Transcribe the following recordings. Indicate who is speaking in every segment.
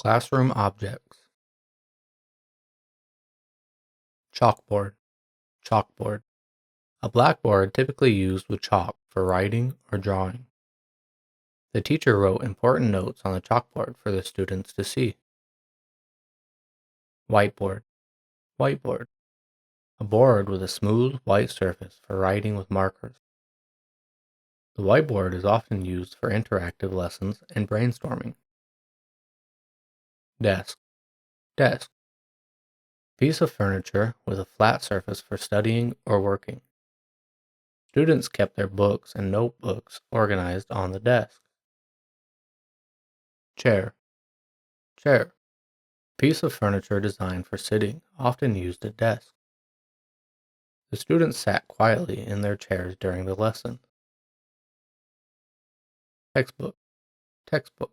Speaker 1: Classroom objects. Chalkboard. Chalkboard. A blackboard typically used with chalk for writing or drawing. The teacher wrote important notes on the chalkboard for the students to see. Whiteboard. Whiteboard. A board with a smooth white surface for writing with markers. The whiteboard is often used for interactive lessons and brainstorming. Desk. Desk. Piece of furniture with a flat surface for studying or working. Students kept their books and notebooks organized on the desk. Chair. Chair. Piece of furniture designed for sitting, often used at desks. The students sat quietly in their chairs during the lesson. Textbook. Textbook.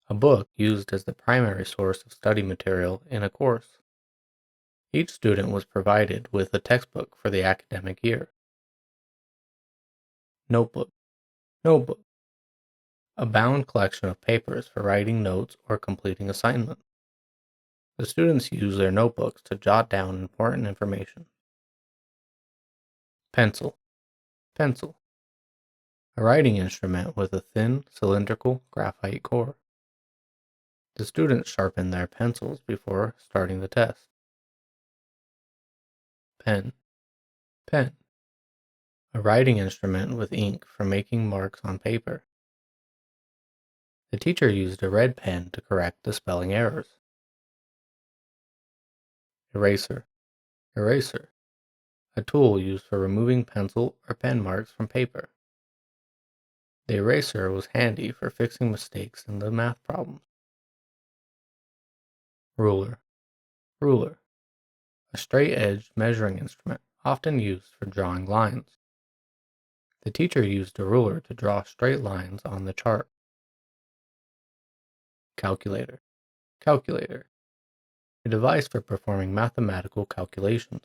Speaker 1: A book used as the primary source of study material in a course. Each student was provided with a textbook for the academic year. Notebook. Notebook. A bound collection of papers for writing notes or completing assignments. The students use their notebooks to jot down important information. Pencil. Pencil. A writing instrument with a thin, cylindrical graphite core. The students sharpened their pencils before starting the test. Pen. Pen. A writing instrument with ink for making marks on paper. The teacher used a red pen to correct the spelling errors. Eraser. Eraser. A tool used for removing pencil or pen marks from paper. The eraser was handy for fixing mistakes in the math problems. Ruler. Ruler. A straight-edged measuring instrument, often used for drawing lines. The teacher used a ruler to draw straight lines on the chart. Calculator. Calculator. A device for performing mathematical calculations.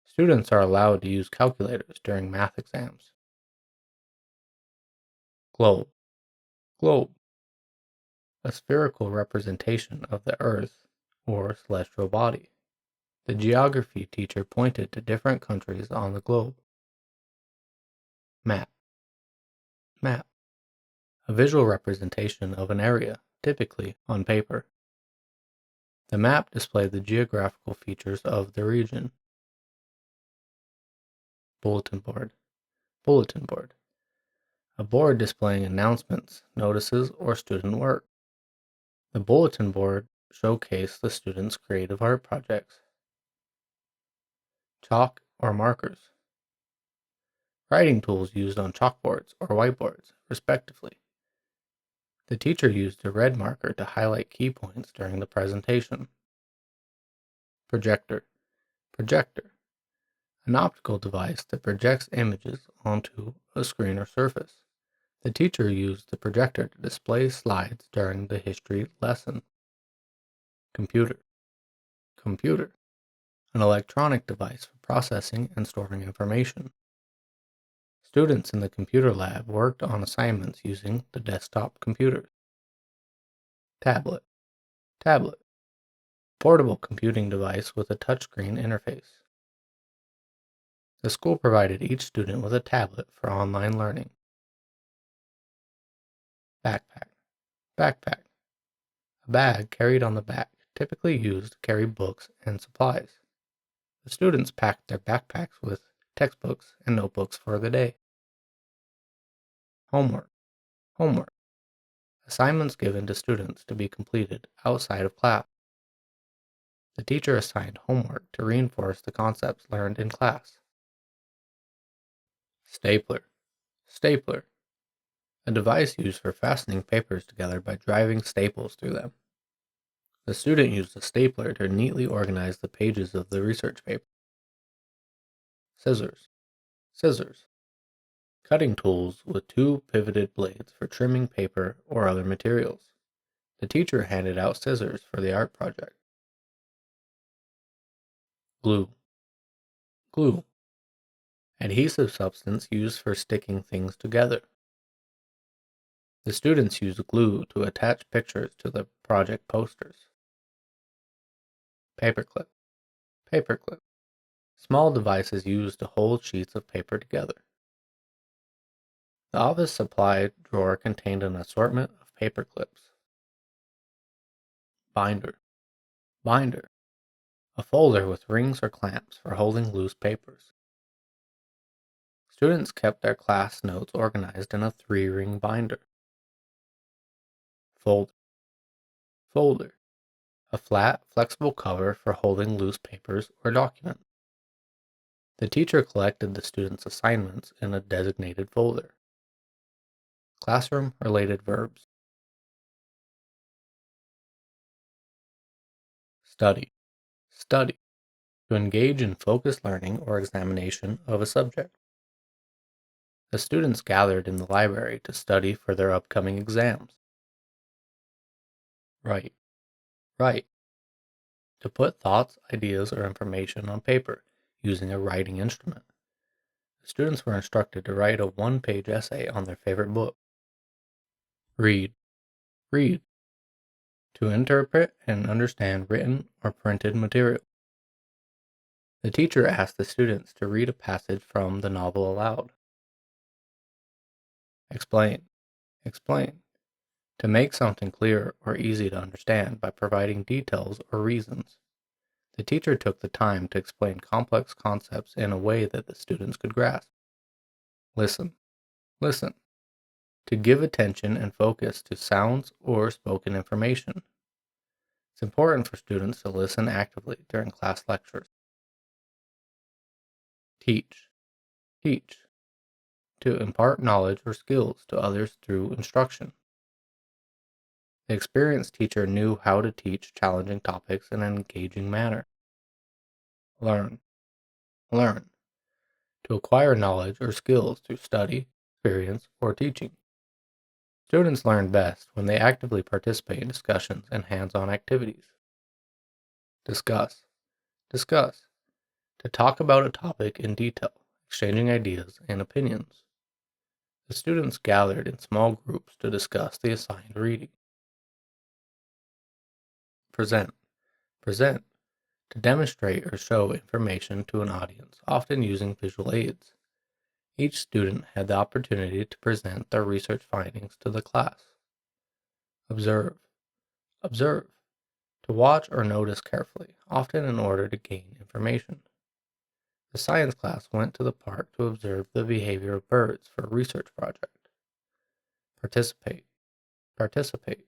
Speaker 1: Students are allowed to use calculators during math exams. Globe. Globe. A spherical representation of the Earth or celestial body. The geography teacher pointed to different countries on the globe. Map. Map. A visual representation of an area, typically on paper. The map displayed the geographical features of the region. Bulletin board. Bulletin board. A board displaying announcements, notices, or student work. The bulletin board showcased the students' creative art projects. Chalk or markers. Writing tools used on chalkboards or whiteboards, respectively. The teacher used a red marker to highlight key points during the presentation. Projector. Projector. An optical device that projects images onto a screen or surface. The teacher used the projector to display slides during the history lesson. Computer. Computer. An electronic device for processing and storing information. Students in the computer lab worked on assignments using the desktop computers. Tablet. Tablet. Portable computing device with a touchscreen interface. The school provided each student with a tablet for online learning. Backpack. Backpack. A bag carried on the back, typically used to carry books and supplies. The students packed their backpacks with textbooks and notebooks for the day. Homework. Homework. Assignments given to students to be completed outside of class. The teacher assigned homework to reinforce the concepts learned in class. Stapler. Stapler. A device used for fastening papers together by driving staples through them. The student used a stapler to neatly organize the pages of the research paper. Scissors. Scissors. Cutting tools with two pivoted blades for trimming paper or other materials. The teacher handed out scissors for the art project. Glue. Glue. Adhesive substance used for sticking things together. The students used glue to attach pictures to the project posters. Paperclip. Paperclip. Small devices used to hold sheets of paper together. The office supply drawer contained an assortment of paper clips. Binder. Binder. A folder with rings or clamps for holding loose papers. Students kept their class notes organized in a 3-ring binder. Folder. Folder. A flat, flexible cover for holding loose papers or documents. The teacher collected the students' assignments in a designated folder. Classroom-related verbs. Study. Study. To engage in focused learning or examination of a subject. The students gathered in the library to study for their upcoming exams. Write. Write. To put thoughts, ideas, or information on paper using a writing instrument. The students were instructed to write a 1-page essay on their favorite book. Read. Read. To interpret and understand written or printed material. The teacher asked the students to read a passage from the novel aloud. Explain. Explain. To make something clear or easy to understand by providing details or reasons. The teacher took the time to explain complex concepts in a way that the students could grasp. Listen. Listen. To give attention and focus to sounds or spoken information. It's important for students to listen actively during class lectures. Teach. Teach. To impart knowledge or skills to others through instruction. The experienced teacher knew how to teach challenging topics in an engaging manner. Learn. Learn. To acquire knowledge or skills through study, experience, or teaching. Students learn best when they actively participate in discussions and hands-on activities. Discuss. Discuss. To talk about a topic in detail, exchanging ideas and opinions. The students gathered in small groups to discuss the assigned reading. Present. Present. To demonstrate or show information to an audience, often using visual aids. Each student had the opportunity to present their research findings to the class. Observe. Observe. To watch or notice carefully, often in order to gain information. The science class went to the park to observe the behavior of birds for a research project. Participate. Participate.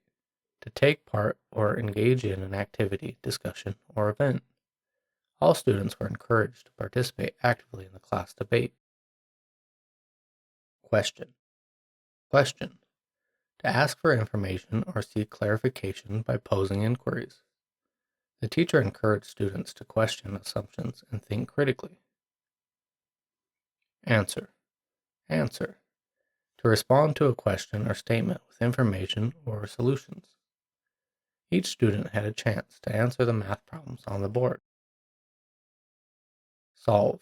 Speaker 1: To take part or engage in an activity, discussion, or event. All students were encouraged to participate actively in the class debate. Question. Question. To ask for information or seek clarification by posing inquiries. The teacher encouraged students to question assumptions and think critically. Answer. Answer. To respond to a question or statement with information or solutions. Each student had a chance to answer the math problems on the board. Solve.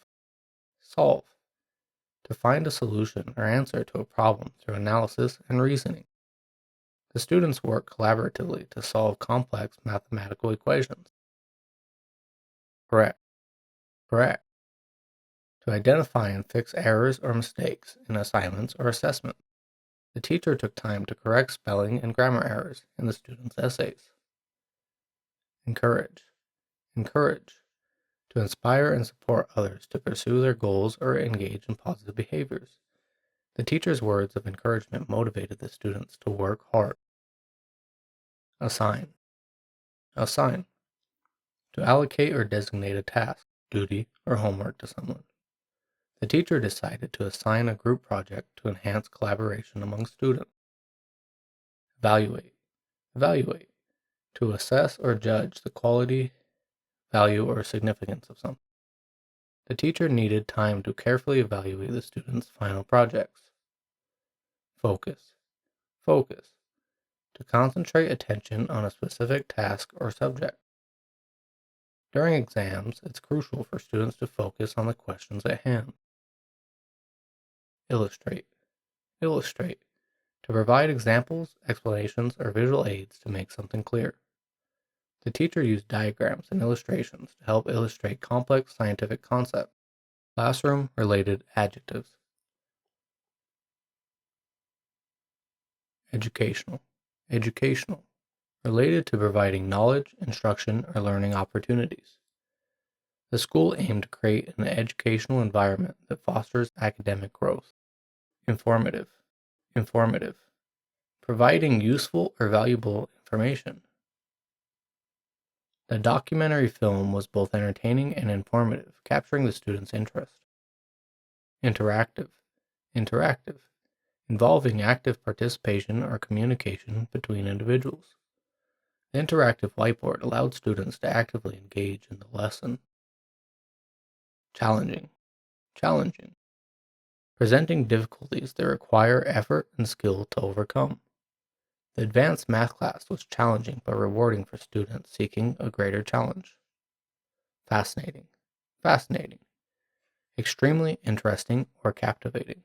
Speaker 1: Solve. To find a solution or answer to a problem through analysis and reasoning. The students work collaboratively to solve complex mathematical equations. Correct. Correct. To identify and fix errors or mistakes in assignments or assessments. The teacher took time to correct spelling and grammar errors in the students' essays. Encourage. Encourage. To inspire and support others to pursue their goals or engage in positive behaviors. The teacher's words of encouragement motivated the students to work hard. Assign. Assign. To allocate or designate a task, duty, or homework to someone. The teacher decided to assign a group project to enhance collaboration among students. Evaluate. Evaluate. To assess or judge the quality, value, or significance of something. The teacher needed time to carefully evaluate the students' final projects. Focus. Focus. To concentrate attention on a specific task or subject. During exams, it's crucial for students to focus on the questions at hand. Illustrate. Illustrate. to provide examples, explanations, or visual aids to make something clear. The teacher used diagrams and illustrations to help illustrate complex scientific concepts. Classroom-related adjectives. Educational. Educational. Related to providing knowledge, instruction, or learning opportunities. The school aimed to create an educational environment that fosters academic growth. Informative. Informative. Providing useful or valuable information. The documentary film was both entertaining and informative, capturing the students' interest. Interactive. Interactive. Involving active participation or communication between individuals. The interactive whiteboard allowed students to actively engage in the lesson. Challenging. Challenging. Presenting difficulties that require effort and skill to overcome. The advanced math class was challenging but rewarding for students seeking a greater challenge. Fascinating. Fascinating. Extremely interesting or captivating.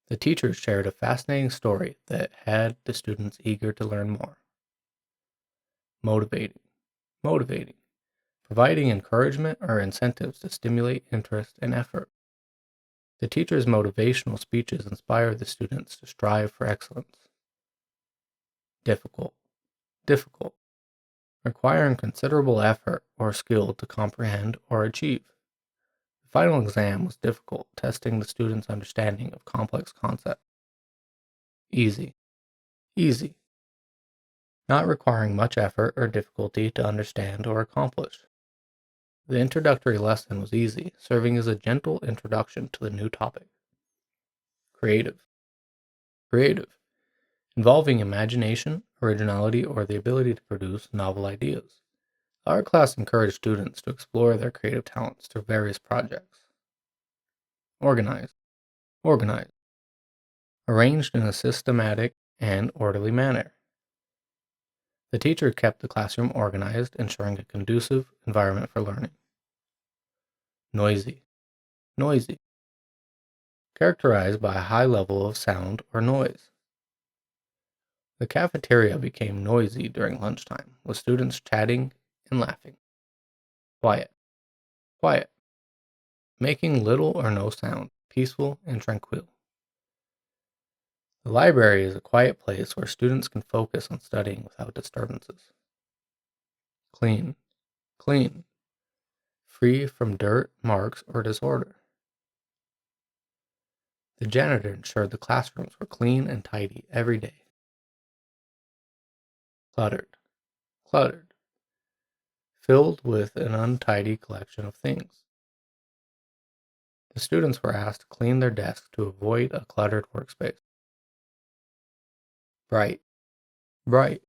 Speaker 1: The teachers shared a fascinating story that had the students eager to learn more. Motivating. Motivating. Providing encouragement or incentives to stimulate interest and effort. The teacher's motivational speeches inspired the students to strive for excellence. Difficult. Difficult. Requiring considerable effort or skill to comprehend or achieve. The final exam was difficult, testing the students' understanding of complex concepts. Easy. Easy. Not requiring much effort or difficulty to understand or accomplish. The introductory lesson was easy, serving as a gentle introduction to the new topic. Creative. Creative. Involving imagination, originality, or the ability to produce novel ideas. Our class encouraged students to explore their creative talents through various projects. Organized. Organized. Arranged in a systematic and orderly manner. The teacher kept the classroom organized, ensuring a conducive environment for learning. Noisy. Noisy. Characterized by a high level of sound or noise. The cafeteria became noisy during lunchtime, with students chatting and laughing. Quiet. Quiet. Making little or no sound, peaceful and tranquil. The library is a quiet place where students can focus on studying without disturbances. Clean. Clean. Free from dirt, marks, or disorder. The janitor ensured the classrooms were clean and tidy every day. Cluttered. Cluttered. Filled with an untidy collection of things. The students were asked to clean their desks to avoid a cluttered workspace. Bright. Bright.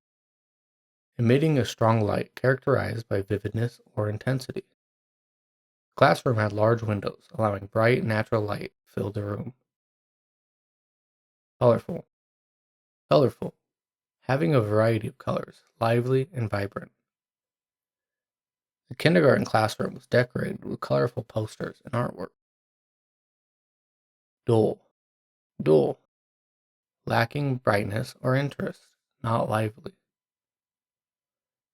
Speaker 1: Emitting a strong light characterized by vividness or intensity. The classroom had large windows, allowing bright, natural light to fill the room. Colorful. Colorful. Having a variety of colors, lively and vibrant. The kindergarten classroom was decorated with colorful posters and artwork. Dull. Dull. Lacking brightness or interest, not lively.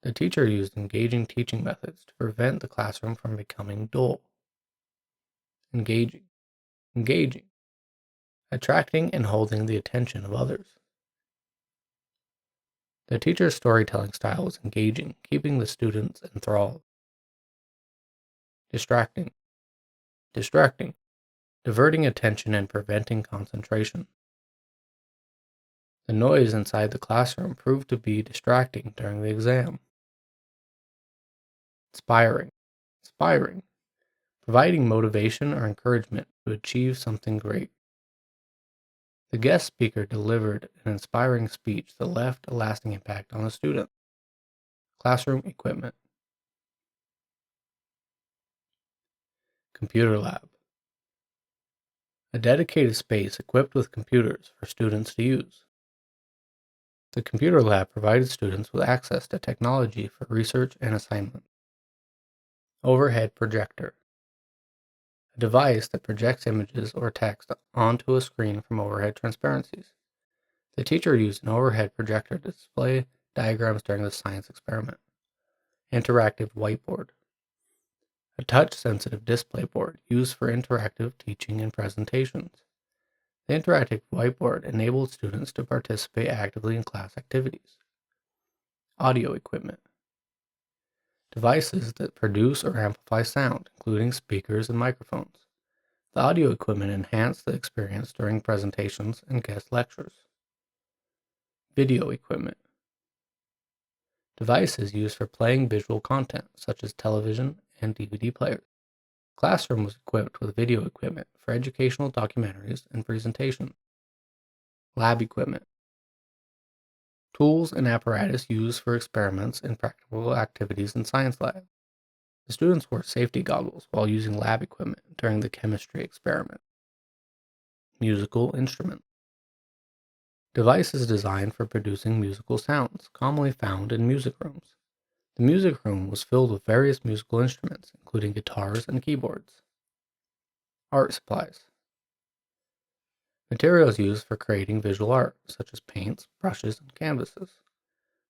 Speaker 1: The teacher used engaging teaching methods to prevent the classroom from becoming dull. Engaging. Engaging. Attracting and holding the attention of others. The teacher's storytelling style was engaging, keeping the students enthralled. Distracting. Distracting. Diverting attention and preventing concentration. The noise inside the classroom proved to be distracting during the exam. Inspiring. Inspiring. Providing motivation or encouragement to achieve something great. The guest speaker delivered an inspiring speech that left a lasting impact on the student. Classroom equipment. Computer lab. A dedicated space equipped with computers for students to use. The computer lab provided students with access to technology for research and assignment. Overhead projector. A device that projects images or text onto a screen from overhead transparencies. The teacher used an overhead projector to display diagrams during the science experiment. Interactive whiteboard. A touch-sensitive display board used for interactive teaching and presentations. The interactive whiteboard enabled students to participate actively in class activities. Audio equipment. Devices that produce or amplify sound, including speakers and microphones. The audio equipment enhanced the experience during presentations and guest lectures. Video equipment. Devices used for playing visual content, such as television and DVD players. The classroom was equipped with video equipment for educational documentaries and presentations. Lab equipment. Tools and apparatus used for experiments and practical activities in science labs. The students wore safety goggles while using lab equipment during the chemistry experiment. Musical instruments. Devices designed for producing musical sounds, commonly found in music rooms. The music room was filled with various musical instruments, including guitars and keyboards. Art supplies. Materials used for creating visual art, such as paints, brushes, and canvases.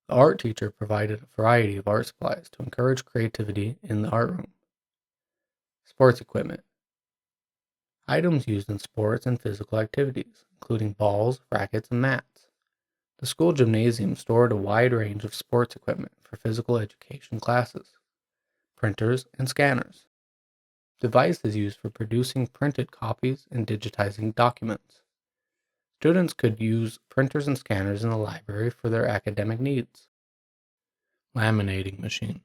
Speaker 1: The art teacher provided a variety of art supplies to encourage creativity in the art room. Sports equipment. Items used in sports and physical activities, including balls, rackets, and mats. The school gymnasium stored a wide range of sports equipment for physical education classes. Printers and scanners. Devices used for producing printed copies and digitizing documents. Students could use printers and scanners in the library for their academic needs. Laminating machine.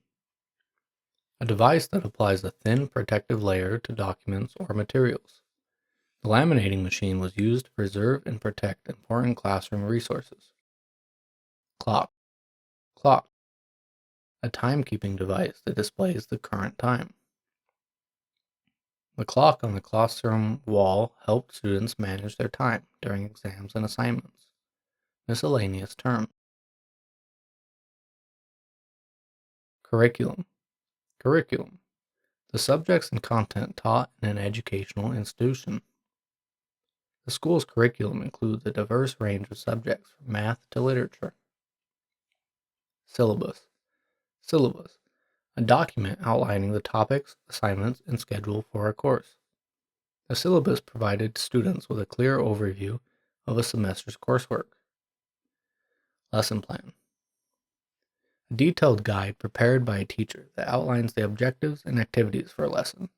Speaker 1: A device that applies a thin protective layer to documents or materials. The laminating machine was used to preserve and protect important classroom resources. Clock. Clock. A timekeeping device that displays the current time. The clock on the classroom wall helped students manage their time during exams and assignments. Miscellaneous terms. Curriculum. Curriculum. The subjects and content taught in an educational institution. The school's curriculum includes a diverse range of subjects from math to literature. Syllabus. Syllabus. A document outlining the topics, assignments, and schedule for a course. The syllabus provided students with a clear overview of a semester's coursework. Lesson plan. A detailed guide prepared by a teacher that outlines the objectives and activities for a lesson.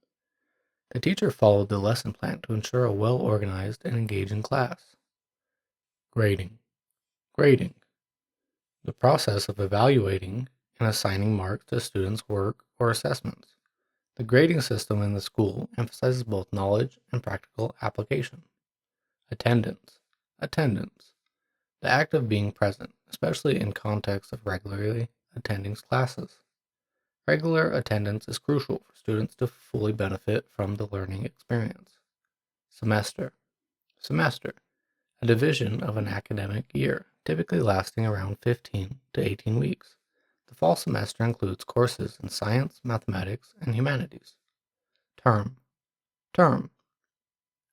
Speaker 1: The teacher followed the lesson plan to ensure a well-organized and engaging class. Grading. Grading. The process of evaluating and assigning marks to students' work or assessments. The grading system in the school emphasizes both knowledge and practical application. Attendance. Attendance. The act of being present, especially in context of regularly attending classes. Regular attendance is crucial for students to fully benefit from the learning experience. Semester. Semester. A division of an academic year, typically lasting around 15 to 18 weeks. The fall semester includes courses in science, mathematics, and humanities. Term. Term.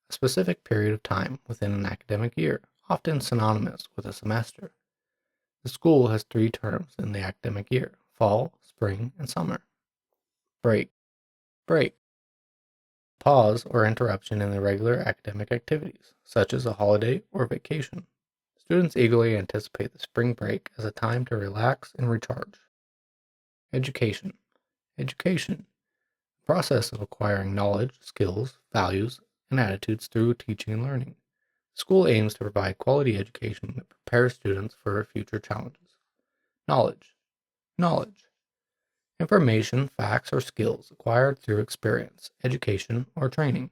Speaker 1: A specific period of time within an academic year, often synonymous with a semester. The school has 3 terms in the academic year: fall, spring, and summer. Break. Break. Pause or interruption in the regular academic activities, such as a holiday or vacation. Students eagerly anticipate the spring break as a time to relax and recharge. Education. Education. The process of acquiring knowledge, skills, values, and attitudes through teaching and learning. The school aims to provide quality education that prepares students for future challenges. Knowledge. Knowledge. Information, facts, or skills acquired through experience, education, or training.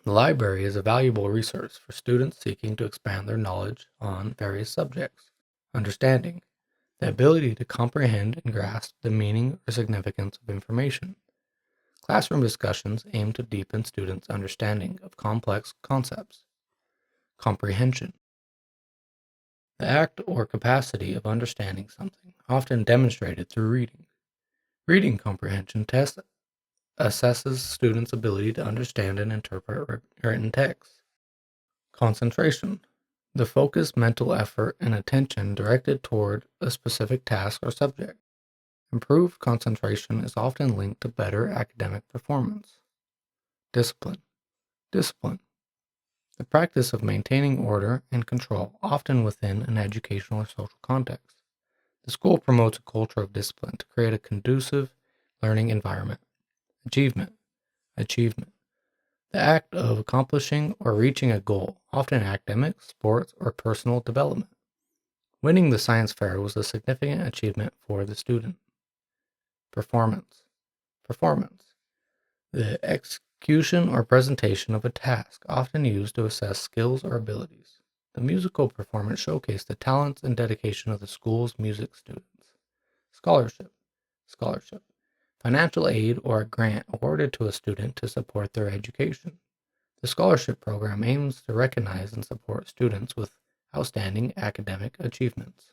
Speaker 1: The library is a valuable resource for students seeking to expand their knowledge on various subjects. Understanding. The ability to comprehend and grasp the meaning or significance of information. Classroom discussions aim to deepen students' understanding of complex concepts. Comprehension. The act or capacity of understanding something, often demonstrated through reading. Reading comprehension tests assesses students' ability to understand and interpret written text. Concentration. The focused mental effort and attention directed toward a specific task or subject. Improved concentration is often linked to better academic performance. Discipline. Discipline. The practice of maintaining order and control, often within an educational or social context. The school promotes a culture of discipline to create a conducive learning environment. Achievement. Achievement. The act of accomplishing or reaching a goal, often academic, sports, or personal development. Winning the science fair was a significant achievement for the student. Performance. Performance. The execution or presentation of a task, often used to assess skills or abilities. The musical performance showcased the talents and dedication of the school's music students. Scholarship. Scholarship. Financial aid or a grant awarded to a student to support their education. The scholarship program aims to recognize and support students with outstanding academic achievements.